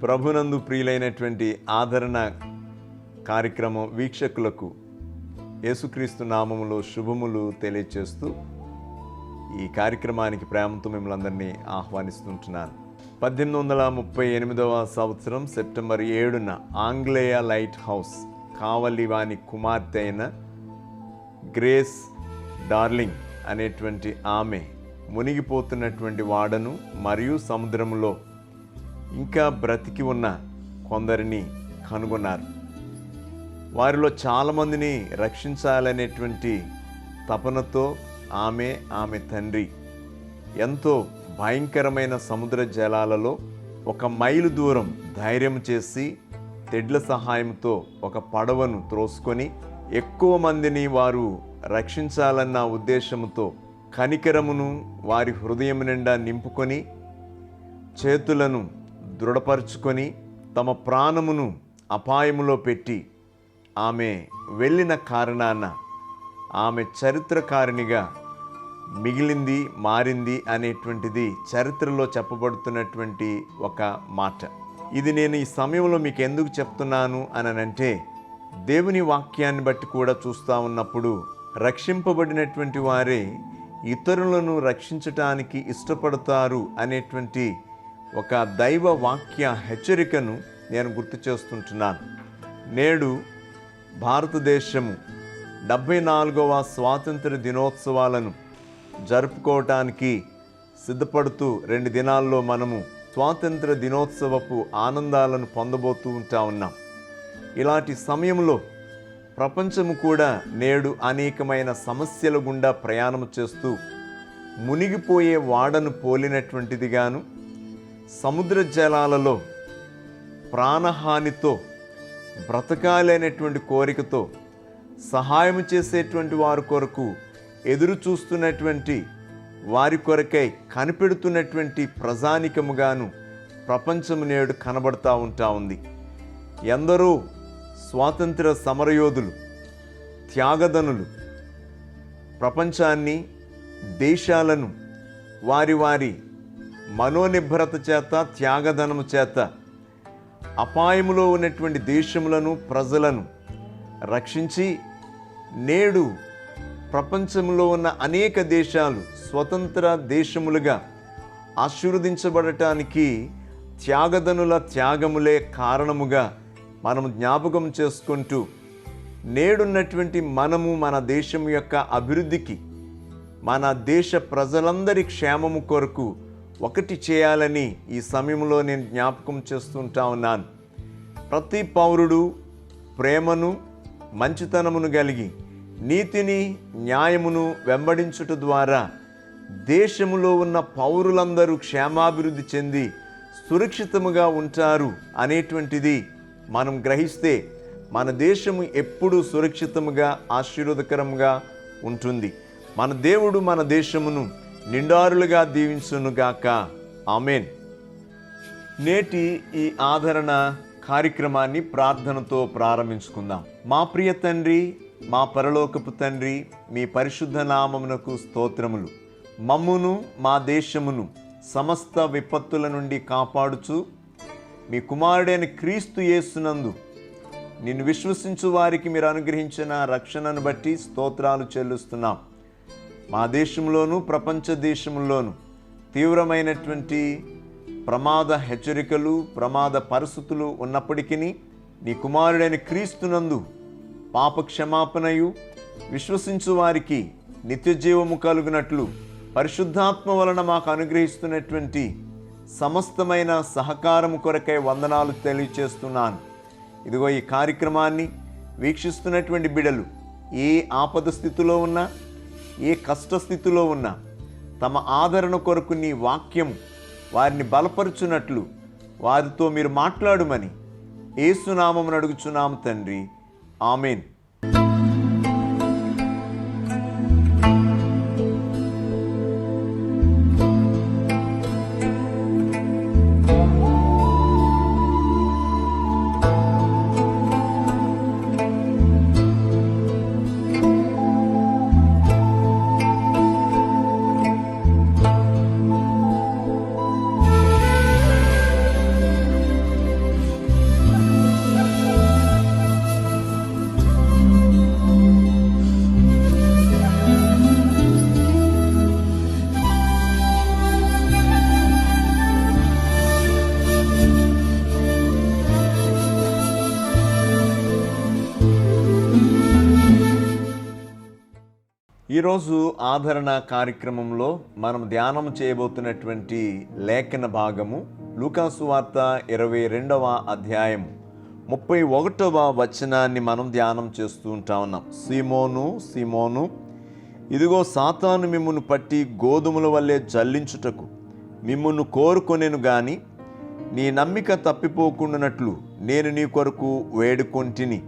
ప్రభునందు ప్రియులైనటువంటి ఆదరణ కార్యక్రమం వీక్షకులకు యేసుక్రీస్తు నామములో శుభములు తెలియచేస్తూ ఈ కార్యక్రమానికి ప్రేమతో మిమ్మల్ని అందరినీ ఆహ్వానిస్తుంటున్నాను. 1838వ సంవత్సరం సెప్టెంబర్ 7న ఆంగ్లేయ లైట్ హౌస్ కావలి వాని కుమార్తె అయిన గ్రేస్ డార్లింగ్ అనేటువంటి ఆమె మునిగిపోతున్నటువంటి వాడను మరియు సముద్రములో ఇంకా బ్రతికి ఉన్న కొందరిని కనుగొన్నారు. వారిలో చాలామందిని రక్షించాలనేటువంటి తపనతో ఆమె తండ్రి ఎంతో భయంకరమైన సముద్ర జలాలలో 1 మైలు దూరం ధైర్యం చేసి తెడ్ల సహాయంతో ఒక పడవను త్రోసుకొని ఎక్కువ మందిని వారు రక్షించాలన్న ఉద్దేశంతో కనికరమును వారి హృదయం నిండా నింపుకొని చేతులను దృఢపరుచుకొని తమ ప్రాణమును అపాయములో పెట్టి ఆమె వెళ్ళిన కారణాన ఆమె చరిత్రకారిణిగా మారింది అనేటువంటిది చరిత్రలో చెప్పబడుతున్నటువంటి ఒక మాట. ఇది నేను ఈ సమయంలో మీకు ఎందుకు చెప్తున్నాను అనంటే, దేవుని వాక్యాన్ని బట్టి కూడా చూస్తూ ఉన్నప్పుడు రక్షింపబడినటువంటి వారే ఇతరులను రక్షించటానికి ఇష్టపడతారు అనేటువంటి ఒక దైవ వాక్య హెచ్చరికను నేను గుర్తు చేస్తుంటున్నాను. నేడు భారతదేశము 74వ స్వాతంత్ర దినోత్సవాలను జరుపుకోవటానికి సిద్ధపడుతూ 2 దినాల్లో మనము స్వాతంత్ర దినోత్సవపు ఆనందాలను పొందబోతూ ఉన్నాం. ఇలాంటి సమయంలో ప్రపంచము కూడా నేడు అనేకమైన సమస్యల గుండా ప్రయాణం చేస్తూ మునిగిపోయే వాడను పోలినటువంటిదిగాను, సముద్ర జలాలలో ప్రాణహానితో బ్రతకాలనేటువంటి కోరికతో సహాయం చేసేటువంటి వారి కొరకు ఎదురు చూస్తున్నటువంటి వారి కొరకై కనిపెడుతున్నటువంటి ప్రజానికముగాను ప్రపంచము నేడు కనబడతా ఉంది. ఎందరో స్వాతంత్ర సమరయోధులు, త్యాగదనులు ప్రపంచాన్ని, దేశాలను వారి మనోనిర్భరత చేత, త్యాగదనము చేత అపాయములో ఉన్నటువంటి దేశములను, ప్రజలను రక్షించి నేడు ప్రపంచంలో ఉన్న అనేక దేశాలు స్వతంత్ర దేశములుగా ఆశీర్వదించబడటానికి త్యాగదనుల త్యాగములే కారణముగా మనము జ్ఞాపకం చేసుకుంటూ నేడున్నటువంటి మనము మన దేశం యొక్క అభివృద్ధికి, మన దేశ ప్రజలందరి క్షేమము కొరకు ఒకటి చేయాలని ఈ సమయంలో నేను జ్ఞాపకం చేస్తుంటా ఉన్నాను. ప్రతి పౌరుడు ప్రేమను, మంచితనమును కలిగి నీతిని, న్యాయమును వెంబడించుట ద్వారా దేశములో ఉన్న పౌరులందరూ క్షేమాభివృద్ధి చెంది సురక్షితముగా ఉంటారు అనేటువంటిది మనం గ్రహిస్తే మన దేశము ఎప్పుడూ సురక్షితముగా, ఆశీర్వాదకరంగా ఉంటుంది. మన దేవుడు మన దేశమును నిండారులుగా దీవించునుగాక. ఆమేన్. నేటి ఈ ఆదరణ కార్యక్రమాన్ని ప్రార్థనతో ప్రారంభించుకుందాం. మా ప్రియ తండ్రి, మా పరలోకపు తండ్రి, మీ పరిశుద్ధ నామమునకు స్తోత్రములు. మమ్మును, మా దేశమును సమస్త విపత్తుల నుండి కాపాడుచు మీ కుమారుడైన క్రీస్తు యేసునందు నిన్ను విశ్వసించు వారికి మీరు అనుగ్రహించిన రక్షణను బట్టి స్తోత్రాలు చెల్లిస్తున్నాం. మా దేశంలోనూ ప్రపంచ దేశంలోనూ తీవ్రమైనటువంటి ప్రమాద హెచ్చరికలు, ప్రమాద పరిస్థితులు ఉన్నప్పటికీ నీ కుమారుడైన క్రీస్తునందు పాప క్షమాపణయు విశ్వసించు వారికి నిత్య జీవము కలుగునట్లు పరిశుద్ధాత్మ వలన మాకు అనుగ్రహిస్తున్నటువంటి సమస్తమైన సహకారము కొరకై వందనాలు తెలియచేస్తున్నాను. ఇదిగో ఈ కార్యక్రమాన్ని వీక్షిస్తున్నటువంటి బిడ్డలు ఏ ఆపద స్థితిలో ఉన్నా, ఏ కష్ట స్థితిలో ఉన్నా తమ ఆదరణ కొరకు నీ వాక్యం వారిని బలపరుచున్నట్లు వారితో మీరు మాట్లాడుమని యేసు నామమున అడుగుచున్నాము తండ్రి. ఆమేన్. ఈరోజు ఆదరణ కార్యక్రమంలో మనం ధ్యానం చేయబోతున్నటువంటి లేఖన భాగము లూకాసు వార్త 22వ అధ్యాయం 31వ వచనాన్ని మనం ధ్యానం చేస్తూ ఉంటా ఉన్నాం. సీమోను సీమోను, ఇదిగో సాతాను మిమ్మును పట్టి గోధుమల వల్లే జల్లించుటకు మిమ్మును కోరుకొనెను గాని నీ నమ్మిక తప్పిపోకుండానట్లు నేను నీ కొరకు వేడుకొంటిని.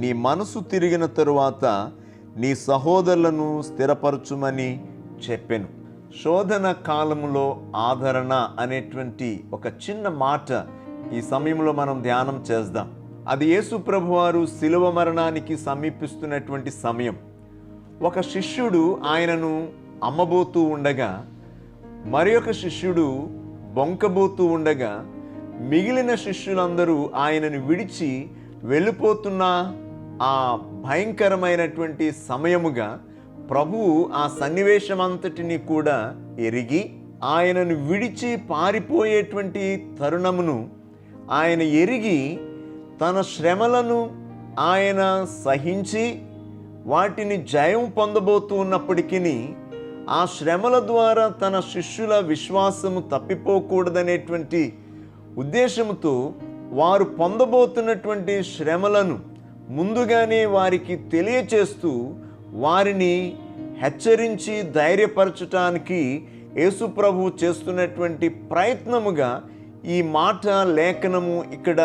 నీ మనసు తిరిగిన తరువాత నీ సహోదరులను స్థిరపరచుమని చెప్పెను. శోధన కాలంలో ఆదరణ అనేటువంటి ఒక చిన్న మాట ఈ సమయంలో మనం ధ్యానం చేద్దాం. అది యేసు ప్రభువారు శిలువ మరణానికి సమీపిస్తున్నటువంటి సమయం. ఒక శిష్యుడు ఆయనను అమ్మబోతూ ఉండగా, మరి ఒక శిష్యుడు బొంకబోతూ ఉండగా, మిగిలిన శిష్యులందరూ ఆయనను విడిచి వెళ్ళిపోతున్న ఆ భయంకరమైనటువంటి సమయముగా ప్రభువు ఆ సన్నివేశమంతటిని కూడా ఎరిగి ఆయనను విడిచి పారిపోయేటువంటి తరుణమును ఆయన ఎరిగి తన శ్రమలను ఆయన సహించి వాటిని జయం పొందబోతూ ఉన్నప్పటికీ ఆ శ్రమల ద్వారా తన శిష్యుల విశ్వాసము తప్పిపోకూడదనేటువంటి ఉద్దేశంతో వారు పొందబోతున్నటువంటి శ్రమలను ముందుగానే వారికి తెలియచేస్తూ వారిని హెచ్చరించి ధైర్యపరచటానికి యేసు ప్రభువు చేస్తున్నటువంటి ప్రయత్నముగా ఈ మాట లేఖనము ఇక్కడ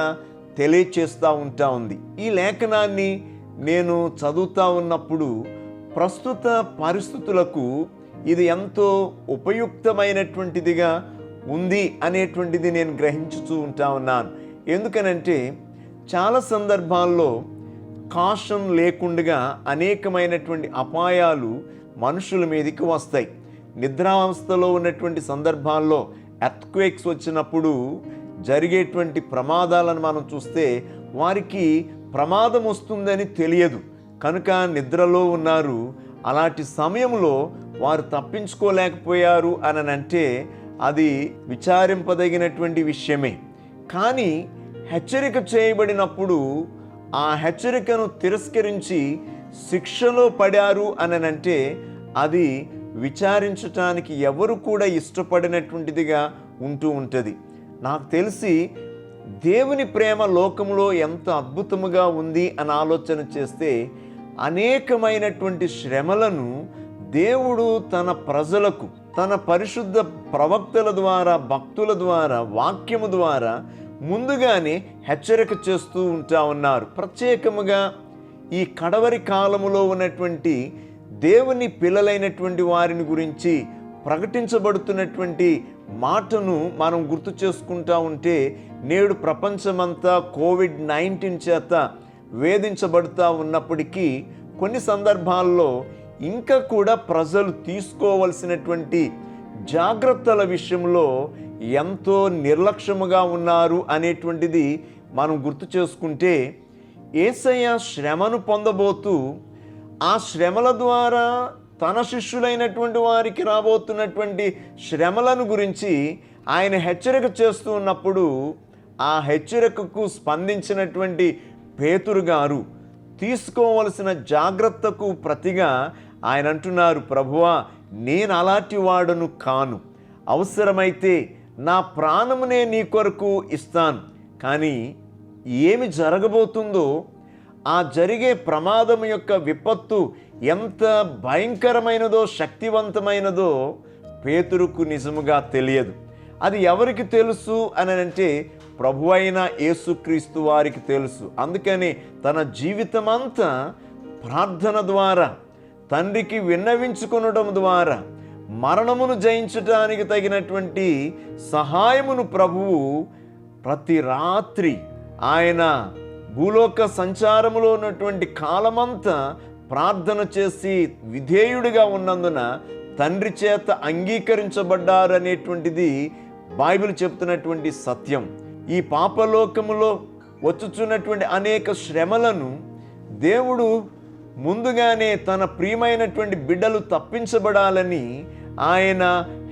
తెలియచేస్తూ ఉంటా ఉంది. ఈ లేఖనాన్ని నేను చదువుతూ ఉన్నప్పుడు ప్రస్తుత పరిస్థితులకు ఇది ఎంతో ఉపయుక్తమైనటువంటిదిగా ఉంది అనేటువంటిది నేను గ్రహించుతూ ఉంటా ఉన్నాను. ఎందుకనంటే చాలా సందర్భాల్లో కాషన్ లేకుండా అనేకమైనటువంటి అపాయాలు మనుషుల మీదకి వస్తాయి. నిద్రావస్థలో ఉన్నటువంటి సందర్భాల్లో ఎర్త్క్వేక్స్ వచ్చినప్పుడు జరిగేటువంటి ప్రమాదాలను మనం చూస్తే వారికి ప్రమాదం వస్తుందని తెలియదు కనుక నిద్రలో ఉన్నారు. అలాంటి సమయంలో వారు తప్పించుకోలేకపోయారు అని అంటే అది విచారింపదగినటువంటి విషయమే. కానీ హెచ్చరిక చేయబడినప్పుడు ఆ హెచ్చరికను తిరస్కరించి శిక్షలో పడారు అని అంటే అది విచారించటానికి ఎవరు కూడా ఇష్టపడినటువంటిదిగా ఉంటూ ఉంటుంది. నాకు తెలిసి దేవుని ప్రేమ లోకంలో ఎంత అద్భుతముగా ఉంది అని ఆలోచన చేస్తే అనేకమైనటువంటి శ్రమలను దేవుడు తన ప్రజలకు తన పరిశుద్ధ ప్రవక్తల ద్వారా, భక్తుల ద్వారా, వాక్యము ద్వారా ముందుగానే హెచ్చరిక చేస్తూ ఉంటా ఉన్నారు. ప్రత్యేకముగా ఈ కడవరి కాలములో ఉన్నటువంటి దేవుని పిల్లలైనటువంటి వారిని గురించి ప్రకటించబడుతున్నటువంటి మాటను మనం గుర్తు చేసుకుంటా ఉంటే నేడు ప్రపంచమంతా కోవిడ్-19 చేత వేధించబడుతూ ఉన్నప్పటికీ కొన్ని సందర్భాల్లో ఇంకా కూడా ప్రజలు తీసుకోవలసినటువంటి జాగ్రత్తల విషయంలో ఎంతో నిర్లక్ష్యముగా ఉన్నారు అనేటువంటిది మనం గుర్తు చేసుకుంటే, యేసయ్య శ్రమను పొందబోతూ ఆ శ్రమల ద్వారా తన శిష్యులైనటువంటి వారికి రాబోతున్నటువంటి శ్రమలను గురించి ఆయన హెచ్చరిక చేస్తూ ఉన్నప్పుడు ఆ హెచ్చరికకు స్పందించినటువంటి పేతురు గారు తీసుకోవలసిన జాగ్రత్తకు ప్రతిగా ఆయన అంటున్నారు, ప్రభువా నేను అలాంటి వాడును కాను, అవసరమైతే నా ప్రాణమునే నీ కొరకు ఇస్తాను. కానీ ఏమి జరగబోతుందో, ఆ జరిగే ప్రమాదం యొక్క విపత్తు ఎంత భయంకరమైనదో శక్తివంతమైనదో పేతురుకు నిజముగా తెలియదు. అది ఎవరికి తెలుసు అని అంటే ప్రభువైన యేసుక్రీస్తు వారికి తెలుసు. అందుకని తన జీవితమంతా ప్రార్థన ద్వారా, తండ్రికి విన్నవించుకొనడం ద్వారా మరణమును జయించడానికి తగినటువంటి సహాయమును ప్రభువు ప్రతి రాత్రి ఆయన భూలోక సంచారములో ఉన్నటువంటి కాలమంతా ప్రార్థన చేసి విధేయుడిగా ఉన్నందున తండ్రి చేత అంగీకరించబడ్డారనేటువంటిది బైబిల్ చెప్తున్నటువంటి సత్యం. ఈ పాపలోకములో వచ్చుచున్నటువంటి అనేక శ్రమలను దేవుడు ముందుగానే తన ప్రియమైనటువంటి బిడ్డలు తప్పించబడాలని ఆయన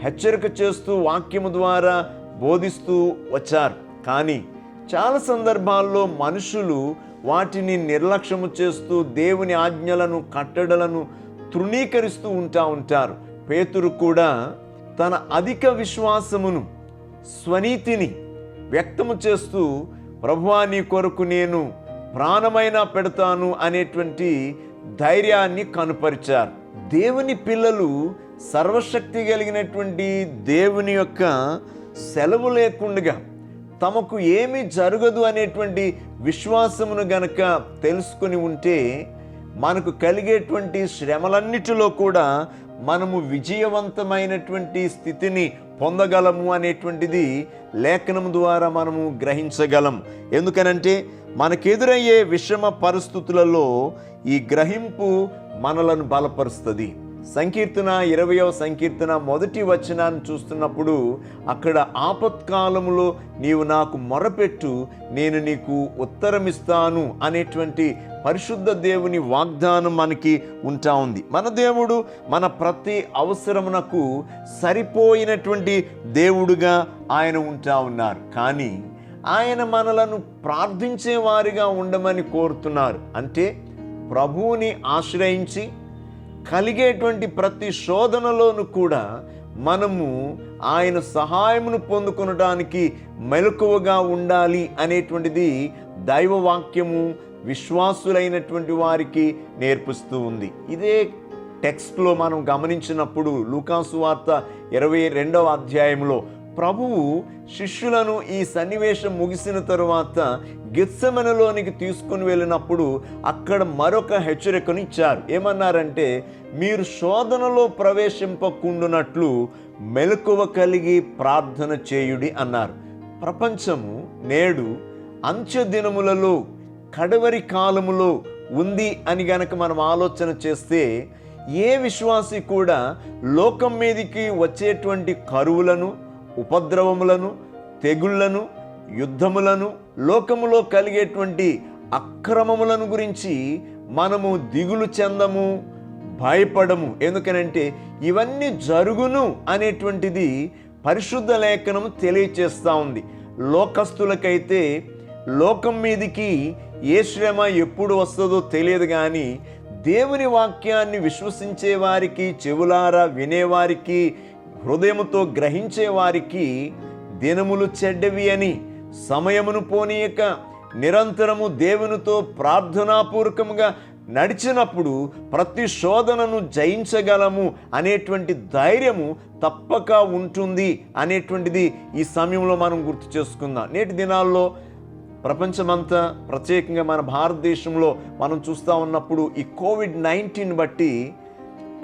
హెచ్చరిక చేస్తూ వాక్యము ద్వారా బోధిస్తూ వచ్చారు. కానీ చాలా సందర్భాల్లో మనుషులు వాటిని నిర్లక్ష్యము చేస్తూ దేవుని ఆజ్ఞలను, కట్టడలను తృణీకరిస్తూ ఉంటారు. పేతురు కూడా తన అధిక విశ్వాసమును, స్వనీతిని వ్యక్తము చేస్తూ ప్రభువా నీ కొరకు నేను ప్రాణమైనా పెడతాను అనేటువంటి ధైర్యాన్ని కనుపరిచారు. దేవుని పిల్లలు సర్వశక్తి కలిగినటువంటి దేవుని యొక్క సెలవు లేకుండా తమకు ఏమీ జరగదు అనేటువంటి విశ్వాసమును గనక తెలుసుకుని ఉంటే మనకు కలిగేటువంటి శ్రమలన్నిటిలో కూడా మనము విజయవంతమైనటువంటి స్థితిని పొందగలము అనేటువంటిది లేఖనం ద్వారా మనము గ్రహించగలం. ఎందుకనంటే మనకెదురయ్యే విషమ పరిస్థితులలో ఈ గ్రహింపు మనలను బలపరుస్తుంది. సంకీర్తన 20వ సంకీర్తన 1వ వచనాన్ని చూస్తున్నప్పుడు అక్కడ ఆపత్కాలములో నీవు నాకు మొరపెట్టు, నేను నీకు ఉత్తరమిస్తాను అనేటువంటి పరిశుద్ధ దేవుని వాగ్దానం మనకి ఉంటా ఉంది. మన దేవుడు మన ప్రతి అవసరమునకు సరిపోయినటువంటి దేవుడుగా ఆయన ఉంటా ఉన్నారు. కానీ ఆయన మనలను ప్రార్థించే వారిగా ఉండమని కోరుతున్నారు. అంటే ప్రభువుని ఆశ్రయించి కలిగేటువంటి ప్రతి శోధనలోనూ కూడా మనము ఆయన సహాయమును పొందుకొనడానికి మెలకువగా ఉండాలి అనేటువంటిది దైవవాక్యము విశ్వాసులైనటువంటి వారికి నేర్పిస్తూ ఉంది. ఇదే టెక్స్ట్లో మనం గమనించినప్పుడు లూకాసు వార్త 22వ అధ్యాయంలో ప్రభువు శిష్యులను ఈ సన్నివేశం ముగిసిన తరువాత గెత్సెమనెలోనికి తీసుకుని వెళ్ళినప్పుడు అక్కడ మరొక హెచ్చరికను ఇచ్చారు. ఏమన్నారంటే, మీరు శోధనలో ప్రవేశింపకుండునట్లు మెలకువ కలిగి ప్రార్థన చేయుడి అన్నారు. ప్రపంచము నేడు అంత్య దినములలో కడవరి కాలములో ఉంది అని గనక మనం ఆలోచన చేస్తే ఏ విశ్వాసి కూడా లోకం మీదికి వచ్చేటువంటి కరువులను, ఉపద్రవములను, తెగుళ్లను, యుద్ధములను, లోకములో కలిగేటువంటి అక్రమములను గురించి మనము దిగులు చెందము, భయపడము. ఎందుకనంటే ఇవన్నీ జరుగును అనేటువంటిది పరిశుద్ధ లేఖనం తెలియచేస్తూ ఉంది. లోకస్తులకైతే లోకం మీదికి ఏ శ్రమ ఎప్పుడు వస్తుందో తెలియదు, కానీ దేవుని వాక్యాన్ని విశ్వసించే వారికి, చెవులారా వినేవారికి, హృదయముతో గ్రహించే వారికి దినములు చెడ్డవి అని సమయమును పోనీయక నిరంతరము దేవునితో ప్రార్థనాపూర్వకముగా నడిచినప్పుడు ప్రతి శోధనను జయించగలము అనేటువంటి ధైర్యము తప్పక ఉంటుంది అనేటువంటిది ఈ సమయంలో మనం గుర్తు చేసుకుందాం. నేటి దినాల్లో ప్రపంచమంతా, ప్రత్యేకంగా మన భారతదేశంలో మనం చూస్తూ ఉన్నప్పుడు ఈ కోవిడ్-19 బట్టి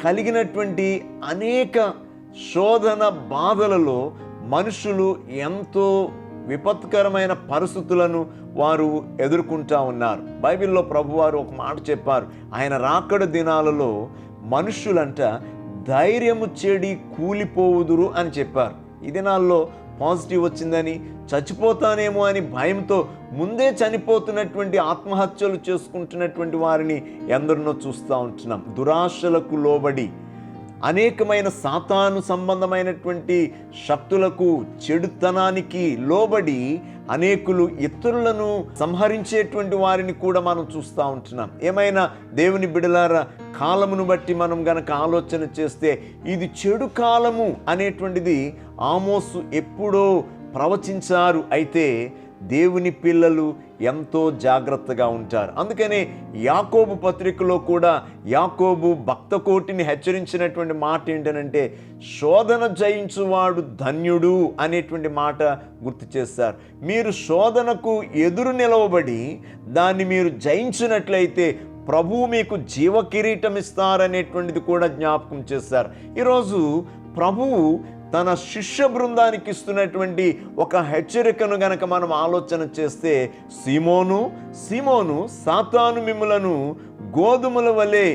కలిగినటువంటి అనేక శోధన బాధలలో మనుషులు ఎంతో విపత్కరమైన పరిస్థితులను వారు ఎదుర్కొంటూ ఉన్నారు. బైబిల్లో ప్రభువారు ఒక మాట చెప్పారు. ఆయన రాకడ దినాలలో మనుషులంట ధైర్యము చెడి కూలిపోవుదురు అని చెప్పారు. ఈ దినాల్లో పాజిటివ్ వచ్చిందని చచ్చిపోతానేమో అని భయంతో ముందే చనిపోతున్నటువంటి, ఆత్మహత్యలు చేసుకుంటున్నటువంటి వారిని ఎందరినో చూస్తూ ఉంటున్నాం. దురాశలకు లోబడి అనేకమైన సాతాను సంబంధమైనటువంటి శక్తులకు, చెడుతనానికి లోబడి అనేకులు ఇతరులను సంహరించేటువంటి వారిని కూడా మనం చూస్తూ ఉంటున్నాం. ఏమైనా దేవుని బిడలారా, కాలమును బట్టి మనం గనక ఆలోచన చేస్తే ఇది చెడు కాలము అనేటువంటిది ఆమోసు ఎప్పుడో ప్రవచించారు. అయితే దేవుని పిల్లలు ఎంతో జాగ్రత్తగా ఉంటారు. అందుకనే యాకోబు పత్రికలో కూడా యాకోబు భక్త కోటిని హెచ్చరించినటువంటి మాట ఏంటనంటే, శోధన జయించువాడు ధన్యుడు అనేటువంటి మాట గుర్తు చేశారు. మీరు శోధనకు ఎదురు నిలవబడి దాన్ని మీరు జయించినట్లయితే ప్రభువు మీకు జీవ కిరీటం ఇస్తారనేటువంటిది కూడా జ్ఞాపకం చేశారు. ఈరోజు ప్రభువు తన శిష్య బృందానికి ఇస్తున్నటువంటి ఒక హెచ్చరికను గనక మనం ఆలోచన చేస్తే, సీమోను సాతాను మిమ్ములను గోధుమల వలె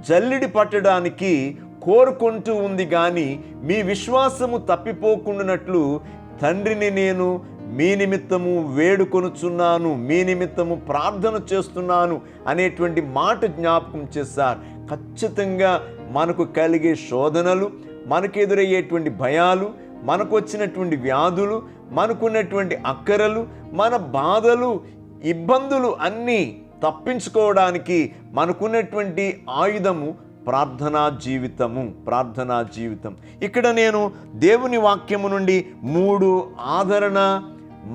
జల్లిడి పట్టడానికి కోరుకుంటూ ఉంది, కానీ మీ విశ్వాసము తప్పిపోకుండానట్లు తండ్రిని నేను మీ నిమిత్తము వేడుకొనుచున్నాను, మీ నిమిత్తము ప్రార్థన చేస్తున్నాను అనేటువంటి మాట జ్ఞాపకం చేశారు. ఖచ్చితంగా మనకు కలిగే శోధనలు, మనకు ఎదురయ్యేటువంటి భయాలు, మనకు వచ్చినటువంటి వ్యాధులు, మనకున్నటువంటి అక్కరలు, మన బాధలు, ఇబ్బందులు అన్నీ తప్పించుకోవడానికి మనకున్నటువంటి ఆయుధము ప్రార్థనా జీవితం. ఇక్కడ నేను దేవుని వాక్యము నుండి 3 ఆదరణ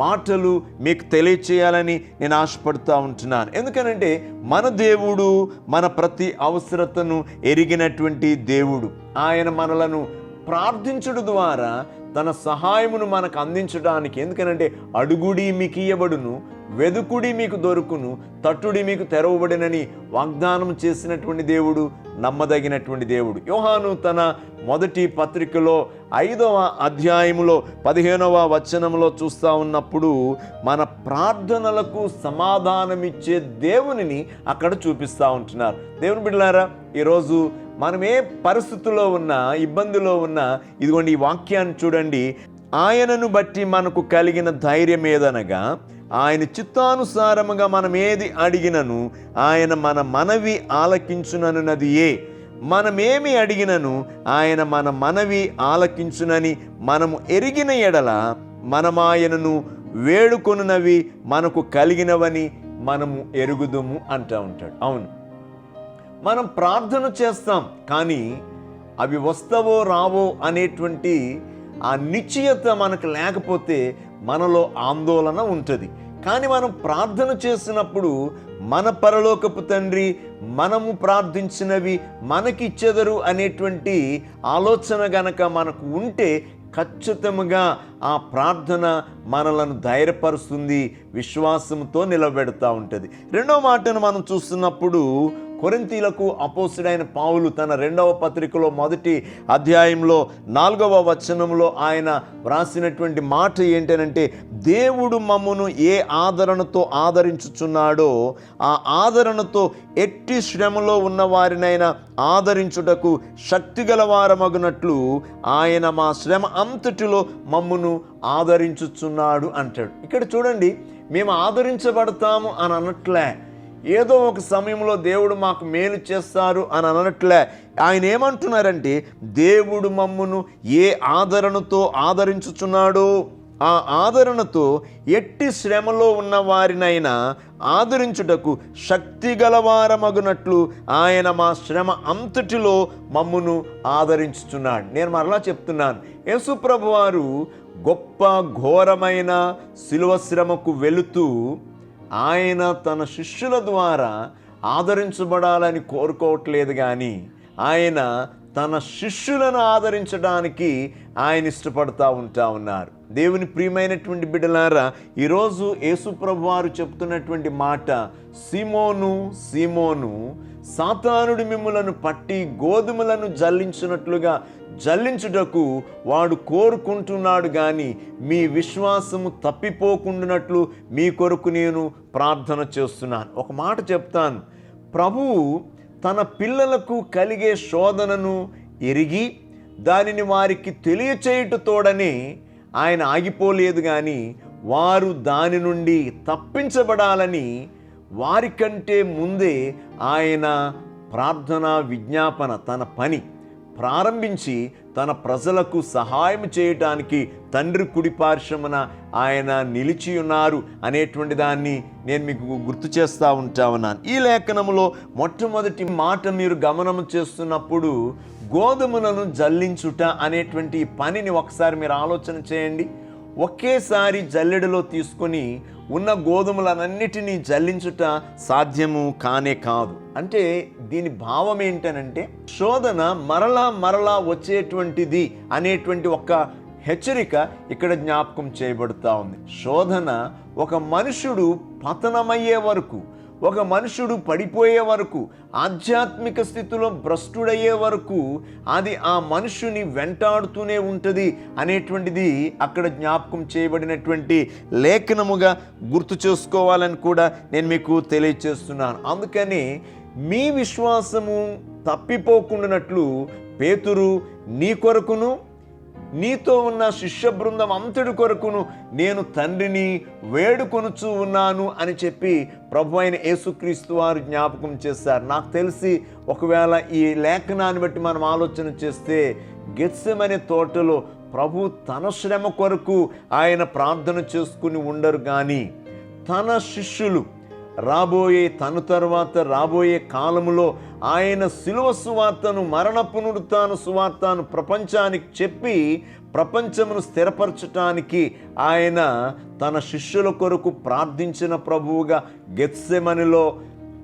మాటలు మీకు తెలియచేయాలని నేను ఆశపడుతూ ఉంటున్నాను. ఎందుకనంటే మన దేవుడు మన ప్రతి అవసరతను ఎరిగినటువంటి దేవుడు. ఆయన మనలను ప్రార్థించుడు ద్వారా తన సహాయమును మనకు అందించడానికి, ఎందుకనంటే అడుగుడి మీకు ఇయ్యబడును, వెదుకుడి మీకు దొరుకును, తట్టుడి మీకు తెరవబడినని వాగ్దానం చేసినటువంటి దేవుడు నమ్మదగినటువంటి దేవుడు. యోహాను తన మొదటి పత్రికలో 5వ అధ్యాయములో 15వ వచనంలో చూస్తూ ఉన్నప్పుడు మన ప్రార్థనలకు సమాధానమిచ్చే దేవునిని అక్కడ చూపిస్తూ ఉంటున్నారు. దేవుని బిడ్డలారా, ఈరోజు మనం ఏ పరిస్థితుల్లో ఉన్నా, ఇబ్బందిలో ఉన్నా, ఇదిగోండి ఈ వాక్యాన్ని చూడండి. ఆయనను బట్టి మనకు కలిగిన ధైర్యం ఏదనగా, ఆయన చిత్తానుసారముగా మనం ఏది అడిగినను ఆయన మన మనవి ఆలకించుననున్నది. మనమేమి అడిగినను ఆయన మన మనవి ఆలకించునని మనము ఎరిగిన ఎడల మనమాయనను వేడుకొనునవి మనకు కలిగినవని మనము ఎరుగుదుము అంటూ ఉంటాడు. అవును, మనం ప్రార్థన చేస్తాం, కానీ అవి వస్తావో రావో అనేటువంటి ఆ నిశ్చయత మనకు లేకపోతే మనలో ఆందోళన ఉంటుంది. కానీ మనం ప్రార్థన చేసినప్పుడు మన పరలోకపు తండ్రి మనము ప్రార్థించినవి మనకిచ్చెదరు అనేటువంటి ఆలోచన గనక మనకు ఉంటే ఖచ్చితంగా ఆ ప్రార్థన మనలను ధైర్యపరుస్తుంది, విశ్వాసంతో నిలబెడతా ఉంటుంది. రెండో మాటను మనం చూస్తున్నప్పుడు కొరింథీలకు అపోస్తలుడైన పౌలు తన 2వ పత్రికలో 1వ అధ్యాయంలో 4వ వచనంలో ఆయన వ్రాసినటువంటి మాట ఏంటనంటే, దేవుడు మమ్మును ఏ ఆదరణతో ఆదరించుచున్నాడో ఆ ఆదరణతో ఎట్టి శ్రమలో ఉన్న వారినైనా ఆదరించుటకు శక్తిగల వారమగునట్లు ఆయన మా శ్రమ అంతటిలో మమ్మును ఆదరించుచున్నాడు అంటాడు. ఇక్కడ చూడండి, మేము ఆదరించబడతాము అని అనట్లే, ఏదో ఒక సమయంలో దేవుడు మాకు మేలు చేస్తారు అని అనట్లే. ఆయన ఏమంటున్నారంటే, దేవుడు మమ్మును ఏ ఆదరణతో ఆదరించుచున్నాడో ఆ ఆదరణతో ఎట్టి శ్రమలో ఉన్న వారినైనా ఆదరించుటకు శక్తి గలవారమగునట్లు ఆయన మా శ్రమ అంతటిలో మమ్మును ఆదరించుచున్నాడు. నేను మరలా చెప్తున్నాను, యేసు ప్రభువారు గొప్ప ఘోరమైన శిలువ శ్రమకు వెళుతూ ఆయన తన శిష్యుల ద్వారా ఆదరించబడాలని కోరుకోవట్లేదు, కానీ ఆయన తన శిష్యులను ఆదరించడానికి ఆయన ఇష్టపడతా ఉన్నారు. దేవుని ప్రియమైనటువంటి బిడ్డలారా, ఈరోజు యేసు ప్రభువారు చెప్తున్నటువంటి మాట, సీమోను సీమోను, సాతానుడు మిమ్ములను పట్టి గోధుమలను జల్లించినట్లుగా జల్లించుటకు వాడు కోరుకుంటున్నాడు, కానీ మీ విశ్వాసము తప్పిపోకుండానట్లు మీ కొరకు నేను ప్రార్థన చేస్తున్నాను. ఒక మాట చెప్తాను, ప్రభువు తన పిల్లలకు కలిగే శోధనను ఎరిగి దానిని వారికి తెలియచేయుటతోడనే ఆయన ఆగిపోలేదు, కానీ వారు దాని నుండి తప్పించబడాలని వారికంటే ముందే ఆయన ప్రార్థనా విజ్ఞాపన తన పని ప్రారంభించి తన ప్రజలకు సహాయం చేయటానికి తండ్రి కుడి పార్శ్వమున ఆయన నిలిచి ఉన్నారు అనేటువంటి దాన్ని నేను మీకు గుర్తు చేస్తూ ఉన్నాను. ఈ లేఖనములో మొట్టమొదటి మాట మీరు గమనం చేస్తున్నప్పుడు గోధుమలను జల్లించుట అనేటువంటి పనిని ఒకసారి మీరు ఆలోచన చేయండి. ఒకేసారి జల్లెడలో తీసుకొని ఉన్న గోధుమలన్నిటినీ జల్లించుట సాధ్యము కానే కాదు. అంటే దీని భావం ఏంటనంటే, శోధన మరలా వచ్చేటువంటిది అనేటువంటి ఒక హెచ్చరిక ఇక్కడ జ్ఞాపకం చేయబడుతూ ఉంది. శోధన ఒక మనుషుడు పతనమయ్యే వరకు, ఒక మనుషుడు పడిపోయే వరకు, ఆధ్యాత్మిక స్థితిలో భ్రష్టుడయ్యే వరకు అది ఆ మనుషుని వెంటాడుతూనే ఉంటుంది అనేటువంటిది అక్కడ జ్ఞాపకం చేయబడినటువంటి లేఖనముగా గుర్తు చేసుకోవాలని కూడా నేను మీకు తెలియచేస్తున్నాను. అందుకని మీ విశ్వాసము తప్పిపోకుండానట్లు పేతురు నీ కొరకును నీతో ఉన్న శిష్య బృందం అంతటి కొరకును నేను తండ్రిని వేడుకొనుచూ ఉన్నాను అని చెప్పి ప్రభు అయిన యేసుక్రీస్తు వారు జ్ఞాపకం చేశారు. నాకు తెలిసి ఒకవేళ ఈ లేఖనాన్ని బట్టి మనం ఆలోచన చేస్తే గెత్సెమనే తోటలో ప్రభు తన శ్రమ కొరకు ఆయన ప్రార్థన చేసుకుని ఉండరు, కానీ తన శిష్యులు రాబోయే తను తర్వాత రాబోయే కాలములో ఆయన శిలువ సువార్తను, మరణ పునరుత్థాన సువార్తను ప్రపంచానికి చెప్పి ప్రపంచమును స్థిరపరచటానికి ఆయన తన శిష్యుల కొరకు ప్రార్థించిన ప్రభువుగా గెత్సెమనిలో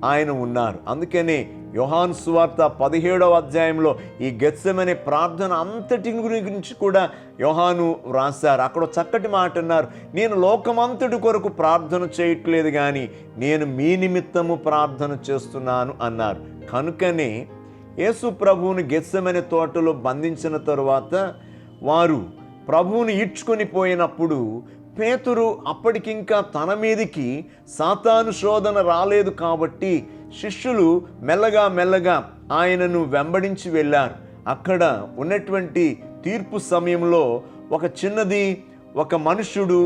ఆయన ఉన్నారు. అందుకనే యోహాను సువార్త 17వ అధ్యాయంలో ఈ గెత్సెమనే ప్రార్థన అంతటి గురించి కూడా యోహాను రాశారు. అక్కడ చక్కటి మాట అన్నారు, నేను లోకమంతటి కొరకు ప్రార్థన చేయట్లేదు కానీ నేను మీ నిమిత్తము ప్రార్థన చేస్తున్నాను అన్నారు. కనుకనే యేసు ప్రభువుని గెత్సెమనే తోటలో బంధించిన తరువాత వారు ప్రభువుని ఈడ్చుకొని పోయినప్పుడు పేతురు అప్పటికింకా తన మీదికి సాతాను శోధన రాలేదు కాబట్టి శిష్యులు మెల్లగా ఆయనను వెంబడించి వెళ్ళారు. అక్కడ ఉన్నటువంటి తీర్పు సమయంలో ఒక మనుష్యుడు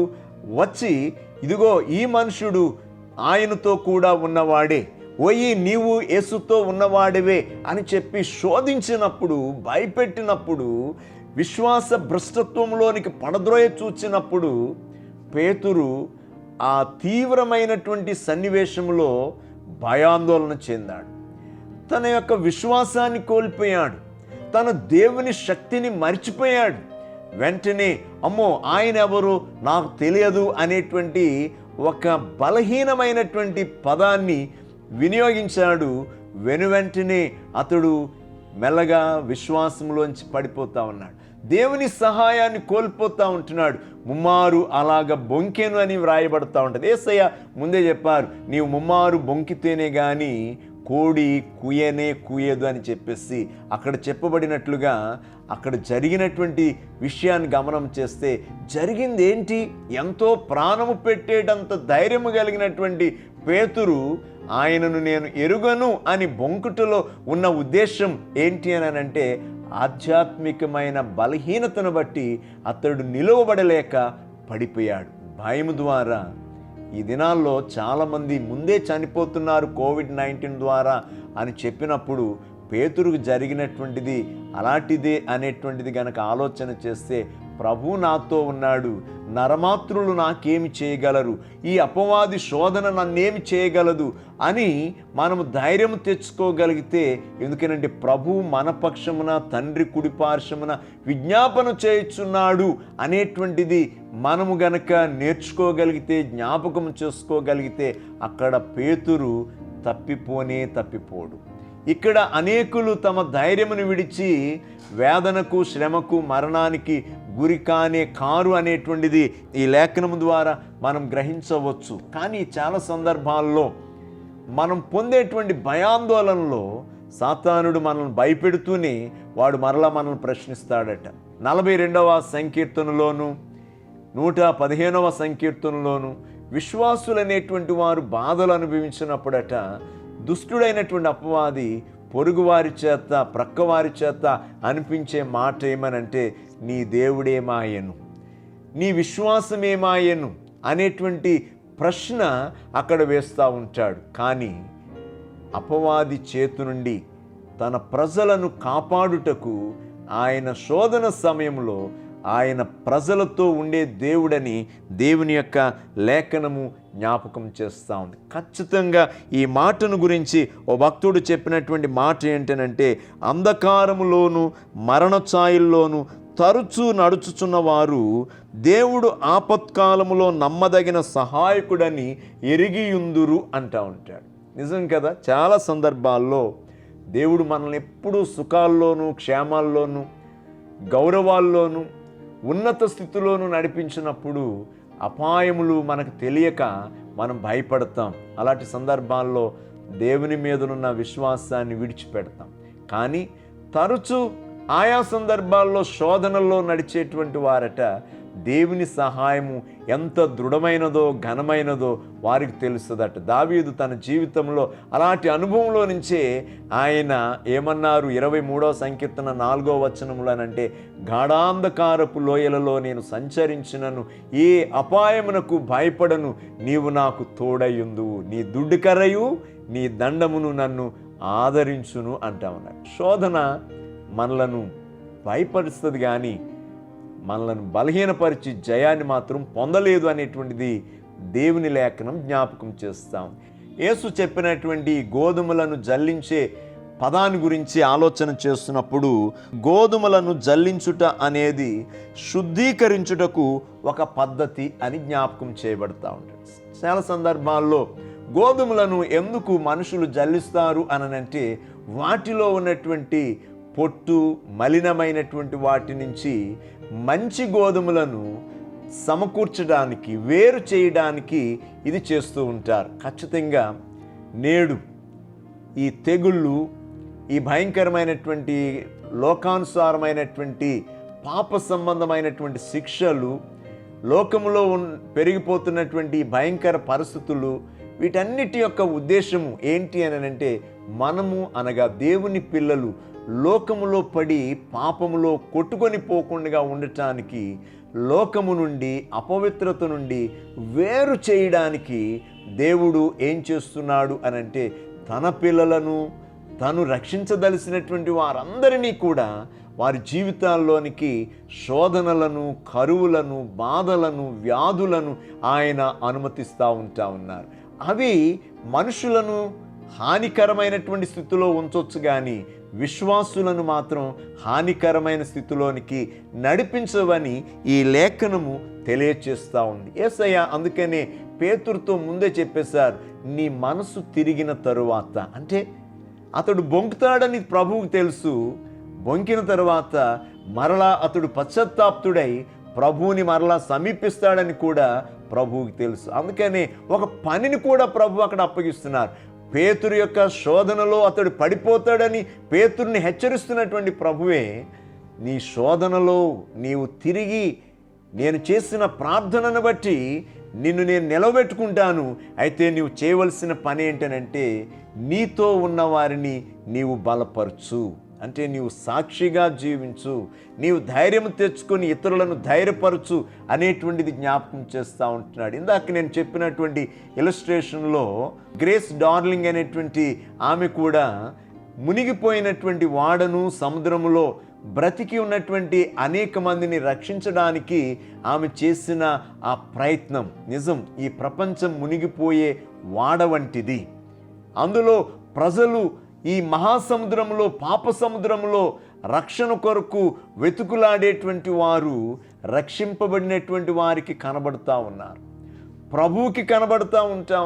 వచ్చి, ఇదిగో ఈ మనుష్యుడు ఆయనతో కూడా ఉన్నవాడే, ఓయి నీవు యేసుతో ఉన్నవాడివే అని చెప్పి శోధించినప్పుడు, భయపెట్టినప్పుడు, విశ్వాస భ్రష్టత్వంలోనికి పడద్రోయ చూచినప్పుడు పేతురు ఆ తీవ్రమైనటువంటి సన్నివేశంలో భయాందోళన చెందాడు. తన యొక్క విశ్వాసాన్ని కోల్పోయాడు. తన దేవుని శక్తిని మర్చిపోయాడు. వెంటనే అమ్మో ఆయన ఎవరు నాకు తెలియదు అనేటువంటి ఒక బలహీనమైనటువంటి పదాన్ని వినియోగించాడు. వెనువెంటనే అతడు మెల్లగా విశ్వాసంలోంచి పడిపోతా ఉన్నాడు. దేవుని సహాయాన్ని కోల్పోతూ ఉంటున్నాడు. ముమ్మారు అలాగ బొంకెను అని వ్రాయబడతా ఉంటుంది. యేసయ్య ముందే చెప్పారు, నీవు ముమ్మారు బొంకితేనే కానీ కోడి కుయ్యదు అని చెప్పేసి అక్కడ చెప్పబడినట్లుగా అక్కడ జరిగినటువంటి విషయాన్ని గమనం చేస్తే జరిగింది ఏంటి? ఎంతో ప్రాణము పెట్టేటంత ధైర్యము కలిగినటువంటి పేతురు ఆయనను నేను ఎరుగను అని బొంకుటలో ఉన్న ఉద్దేశం ఏంటి అని అంటే ఆధ్యాత్మికమైన బలహీనతను బట్టి అతడు నిలువబడలేక పడిపోయాడు. భయము ద్వారా ఈ దినాల్లో చాలామంది ముందే చనిపోతున్నారు కోవిడ్-19 ద్వారా అని చెప్పినప్పుడు పేతురుకు జరిగినటువంటిది అలాంటిదే అనేటువంటిది గనక ఆలోచన చేస్తే ప్రభు నాతో ఉన్నాడు, నరమాత్రులు నాకేమి చేయగలరు, ఈ అపవాది శోధన నన్నేమి చేయగలదు అని మనము ధైర్యం తెచ్చుకోగలిగితే, ఎందుకనంటే ప్రభు మన పక్షమున తండ్రి కుడిపార్శ్వమున విజ్ఞాపన చేయుచున్నాడు అనేటువంటిది మనము గనక నేర్చుకోగలిగితే, జ్ఞాపకం చేసుకోగలిగితే అక్కడ పేతురు తప్పిపోడు. ఇక్కడ అనేకులు తమ ధైర్యమును విడిచి వేదనకు, శ్రమకు, మరణానికి గురి కారు అనేటువంటిది ఈ లేఖనం ద్వారా మనం గ్రహించవచ్చు. కానీ చాలా సందర్భాల్లో మనం పొందేటువంటి భయాందోళనలో సాతానుడు మనల్ని భయపెడుతూనే వాడు మరలా మనల్ని ప్రశ్నిస్తాడట. 42వ సంకీర్తనలోను 115వ సంకీర్తనలోను విశ్వాసులనేటువంటి వారు బాధలు అనుభవించినప్పుడట దుష్టుడైనటువంటి అపవాది పొరుగువారి చేత, ప్రక్కవారి చేత అనిపించే మాట ఏమనంటే, నీ దేవుడేమాయను, నీ విశ్వాసమేమాయను అనేటువంటి ప్రశ్న అక్కడ వేస్తూ ఉంటాడు. కానీ అపవాది చేతు నుండి తన ప్రజలను కాపాడుటకు ఆయన శోధన సమయంలో ఆయన ప్రజలతో ఉండే దేవుడని దేవుని యొక్క లేఖనము జ్ఞాపకం చేస్తూ ఉంది. ఖచ్చితంగా ఈ మాటను గురించి ఓ భక్తుడు చెప్పినటువంటి మాట ఏంటనంటే, అంధకారములోను మరణ ఛాయల్లోను తరచూ నడుచుచున్న వారు దేవుడు ఆపత్కాలములో నమ్మదగిన సహాయకుడని ఎరిగియుందురు అంటూ ఉంటాడు. నిజం కదా, చాలా సందర్భాల్లో దేవుడు మనల్ని ఎప్పుడూ సుఖాల్లోనూ, క్షేమాల్లోనూ, గౌరవాల్లోనూ, ఉన్నత స్థితిలోనూ నడిపించినప్పుడు అపాయములు మనకు తెలియక మనం భయపడతాం. అలాంటి సందర్భాల్లో దేవుని మీదనున్న విశ్వాసాన్ని విడిచిపెడతాం. కానీ తరచూ ఆయా సందర్భాల్లో శోధనల్లో నడిచేటువంటి వారట దేవుని సహాయము ఎంత దృఢమైనదో, ఘనమైనదో వారికి తెలుస్తుందట. దావీదు తన జీవితంలో అలాంటి అనుభవంలో నుంచే ఆయన ఏమన్నారు 23వ సంకీర్తన 4వ వచనములనంటే, గాఢాంధకారపు లోయలలో నేను సంచరించినను ఏ అపాయమునకు భయపడను, నీవు నాకు తోడయుందువు, నీ దుడ్డుకర్రయు నీ దండమును నన్ను ఆదరించును అంటా ఉన్నారు. శోధన మనలను భయపరుస్తుంది కానీ మనలను బలహీనపరిచి జయాన్ని మాత్రం పొందలేదు అనేటువంటిది దేవుని లేఖనం జ్ఞాపకం చేస్తాం. యేసు చెప్పినటువంటి గోధుమలను జల్లించే పదాన్ని గురించి ఆలోచన చేస్తున్నప్పుడు గోధుమలను జల్లించుట అనేది శుద్ధీకరించుటకు ఒక పద్ధతి అని జ్ఞాపకం చేయబడతా ఉంటుంది. చాలా సందర్భాల్లో గోధుమలను ఎందుకు మనుషులు జల్లిస్తారు అనంటే వాటిలో ఉన్నటువంటి పొట్టు మలినమైనటువంటి వాటి నుంచి మంచి గోధుమలను సమకూర్చడానికి, వేరు చేయడానికి ఇది చేస్తూ ఉంటారు. ఖచ్చితంగా నేడు ఈ తెగుళ్ళు, ఈ భయంకరమైనటువంటి లోకానుసారమైనటువంటి పాప సంబంధమైనటువంటి శిక్షలు, లోకములో పెరిగిపోతున్నటువంటి భయంకర పరిస్థితులు, వీటన్నిటి యొక్క ఉద్దేశము ఏంటి అని అంటే మనము అనగా దేవుని పిల్లలు లోకములో పడి పాపములో కొట్టుకొని పోకుండా ఉండటానికి, లోకము నుండి అపవిత్రత నుండి వేరు చేయడానికి దేవుడు ఏం చేస్తున్నాడు అనంటే తన పిల్లలను తను రక్షించదలిసినటువంటి వారందరినీ కూడా వారి జీవితాల్లోనికి శోధనలను, కరువులను, బాధలను, వ్యాధులను ఆయన అనుమతిస్తూ ఉన్నారు. అవి మనుషులను హానికరమైనటువంటి స్థితిలో ఉంచవచ్చు, కానీ విశ్వాసులను మాత్రం హానికరమైన స్థితిలోనికి నడిపించవని ఈ లేఖనము తెలియచేస్తూ ఉంది. యేసయ్య అందుకనే పేతురుతో ముందే చెప్పేశారు, నీ మనసు తిరిగిన తరువాత, అంటే అతడు బొంకుతాడని ప్రభువుకు తెలుసు. బొంకిన తరువాత మరలా అతడు పశ్చాత్తాప్తుడై ప్రభువుని మరలా సమీపిస్తాడని కూడా ప్రభువుకి తెలుసు. అందుకనే ఒక పనిని కూడా ప్రభు అక్కడ అప్పగిస్తున్నారు. పేతురు యొక్క శోధనలో అతడు పడిపోతాడని పేతురుని హెచ్చరిస్తున్నటువంటి ప్రభువే, నీ శోధనలో నీవు తిరిగి నేను చేసిన ప్రార్థనను బట్టి నిన్ను నేను నిలబెట్టుకుంటాను. అయితే నీవు చేయవలసిన పని ఏంటనంటే నీతో ఉన్న వారిని నీవు బలపరచు, అంటే నీవు సాక్షిగా జీవించు, నీవు ధైర్యం తెచ్చుకొని ఇతరులను ధైర్యపరచు అనేటువంటిది జ్ఞాపకం చేస్తూ ఉంటున్నాడు. ఇందాక నేను చెప్పినటువంటి ఇలస్ట్రేషన్లో గ్రేస్ డార్లింగ్ అనేటువంటి ఆమె కూడా మునిగిపోయినటువంటి వాడను సముద్రములో బ్రతికి ఉన్నటువంటి అనేక మందిని రక్షించడానికి ఆమె చేసిన ఆ ప్రయత్నం నిజం. ఈ ప్రపంచం మునిగిపోయే వాడ వంటిది. అందులో ప్రజలు ఈ మహాసముద్రంలో, పాప సముద్రంలో రక్షణ కొరకు వెతుకులాడేటువంటి వారు రక్షింపబడినటువంటి వారికి కనబడుతూ ఉన్నారు, ప్రభువుకి కనబడుతూ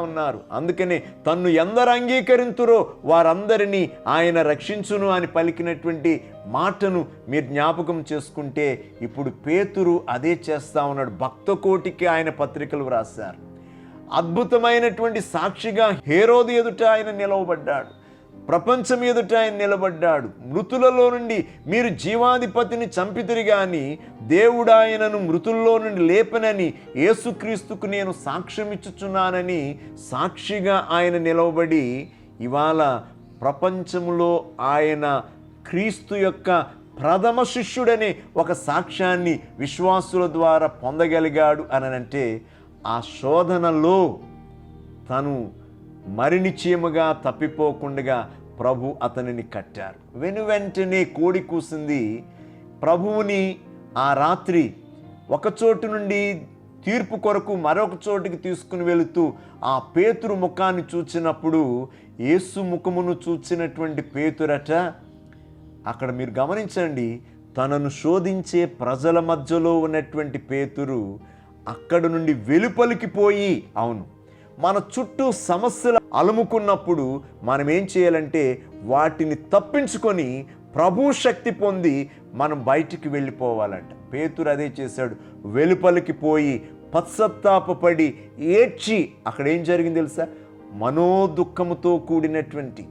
ఉన్నారు. అందుకనే తన్ను ఎందరు అంగీకరింతురో వారందరినీ ఆయన రక్షించును అని పలికినటువంటి మాటను మీరు జ్ఞాపకం చేసుకుంటే ఇప్పుడు పేతురు అదే చేస్తూ ఉన్నాడు. భక్త కోటికి ఆయన పత్రికలు వ్రాశారు. అద్భుతమైనటువంటి సాక్షిగా హేరోదు ఎదుట ఆయన నిలవబడ్డాడు, ప్రపంచం ఎదుట ఆయన నిలబడ్డాడు. మృతులలో నుండి మీరు జీవాధిపతిని చంపితిరి గాని దేవుడు ఆయనను మృతుల్లో నుండి లేపనని యేసుక్రీస్తుకు నేను సాక్ష్యం ఇచ్చుచున్నానని సాక్షిగా ఆయన నిలవబడి ఇవాళ ప్రపంచంలో ఆయన క్రీస్తు యొక్క ప్రథమ శిష్యుడనే ఒక సాక్ష్యాన్ని విశ్వాసుల ద్వారా పొందగలిగాడు అనంటే ఆ శోధనలో తను మరి నిశ్చయముగా తప్పిపోకుండా ప్రభు అతనిని కట్టారు. వెనువెంటనే కోడి కూసింది. ప్రభువుని ఆ రాత్రి ఒక చోటు నుండి తీర్పు కొరకు మరొక చోటుకి తీసుకుని వెళుతూ ఆ పేతురు ముఖాన్ని చూచినప్పుడు యేసు ముఖమును చూచినటువంటి పేతురట, అక్కడ మీరు గమనించండి, తనను శోధించే ప్రజల మధ్యలో ఉన్నటువంటి పేతురు అక్కడ నుండి వెలుపలికి పోయి, అవును, మన చుట్టూ సమస్యలు అలుముకున్నప్పుడు మనం ఏం చేయాలంటే వాటిని తప్పించుకొని ప్రభు శక్తి పొంది మనం బయటికి వెళ్ళిపోవాలంట. పేతురు అదే చేశాడు. వెలుపలికి పోయి పశ్చాత్తాపపడి ఏడ్చి, అక్కడ ఏం జరిగింది తెలుసా? మనోదుఖముతో కూడినటువంటి,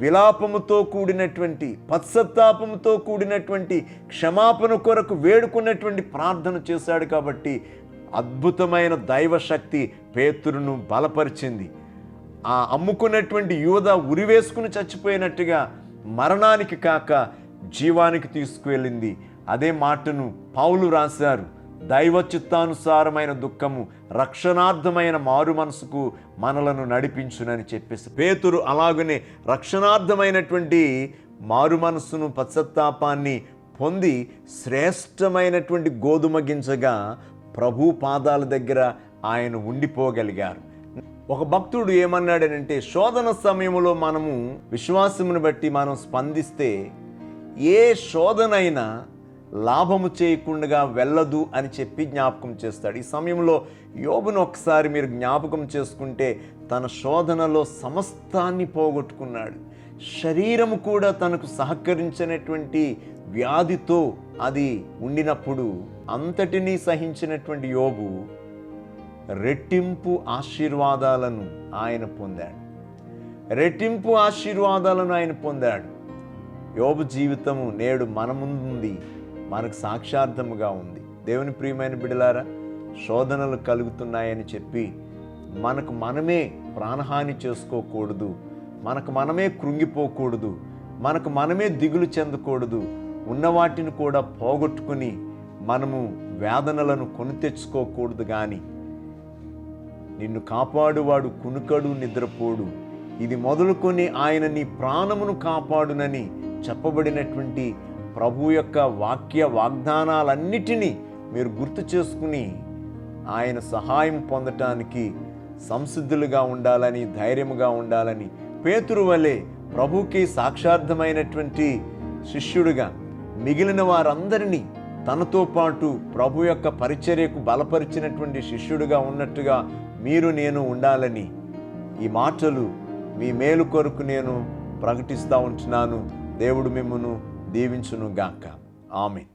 విలాపముతో కూడినటువంటి, పశ్చాత్తాపముతో కూడినటువంటి, క్షమాపణ కొరకు వేడుకున్నటువంటి ప్రార్థన చేశాడు. కాబట్టి అద్భుతమైన దైవశక్తి పేతురును బలపరిచింది. ఆ అమ్ముకున్నటువంటి యూదా ఉరివేసుకుని చచ్చిపోయినట్టుగా మరణానికి కాక జీవానికి తీసుకువెళ్ళింది. అదే మాటను పౌలు రాశారు, దైవ చిత్తానుసారమైన దుఃఖము రక్షణార్థమైన మారు మనసుకు మనలను నడిపించునని చెప్పేసి పేతురు అలాగనే రక్షణార్థమైనటువంటి మారు మనసును, పశ్చాత్తాపాన్ని పొంది శ్రేష్టమైనటువంటి గోధుమ గింజగా ప్రభు పాదాల దగ్గర ఆయన ఉండిపోగలిగారు. ఒక భక్తుడు ఏమన్నాడనంటే, శోధన సమయంలో మనము విశ్వాసమును బట్టి మనం స్పందిస్తే ఏ శోధనైనా లాభము చేయకుండా వెళ్ళదు అని చెప్పి జ్ఞాపకం చేస్తాడు. ఈ సమయంలో యోబును ఒకసారి మీరు జ్ఞాపకం చేసుకుంటే, తన శోధనలో సమస్తాన్ని పోగొట్టుకున్నాడు. శరీరము కూడా తనకు సహకరించినటువంటి వ్యాధితో అది ఉండినప్పుడు అంతటినీ సహించినటువంటి యోబు రెట్టింపు ఆశీర్వాదాలను ఆయన పొందాడు. రెట్టింపు ఆశీర్వాదాలను ఆయన పొందాడు. యోబు జీవితము నేడు మన ముందుంది, మనకు సాక్షార్థముగా ఉంది. దేవుని ప్రియమైన బిడ్డలారా, శోధనలు కలుగుతున్నాయని చెప్పి మనకు మనమే ప్రాణహాని చేసుకోకూడదు, మనకు మనమే కృంగిపోకూడదు, మనకు మనమే దిగులు చెందకూడదు. ఉన్న వాటిని కూడా పోగొట్టుకుని మనము వేదనలను కొని తెచ్చుకోకూడదు. కానీ నిన్ను కాపాడువాడు కునుకడు నిద్రపోడు, ఇది మొదలుకొని ఆయన నీ ప్రాణమును కాపాడునని చెప్పబడినటువంటి ప్రభు యొక్క వాగ్దానాలన్నిటినీ మీరు గుర్తు చేసుకుని ఆయన సహాయం పొందటానికి సంసిద్ధులుగా ఉండాలని, ధైర్యముగా ఉండాలని, పేతురు వలె ప్రభుకి సాక్షార్థమైనటువంటి శిష్యుడిగా మిగిలిన వారందరినీ తనతో పాటు ప్రభు యొక్క పరిచర్యకు బలపరిచినటువంటి శిష్యుడిగా ఉన్నట్టుగా మీరు నేను ఉండాలని ఈ మాటలు మీ మేలు కొరకు నేను ప్రకటిస్తూ ఉంటున్నాను. దేవుడు మిమ్మును దీవించును గాక. ఆమేన్.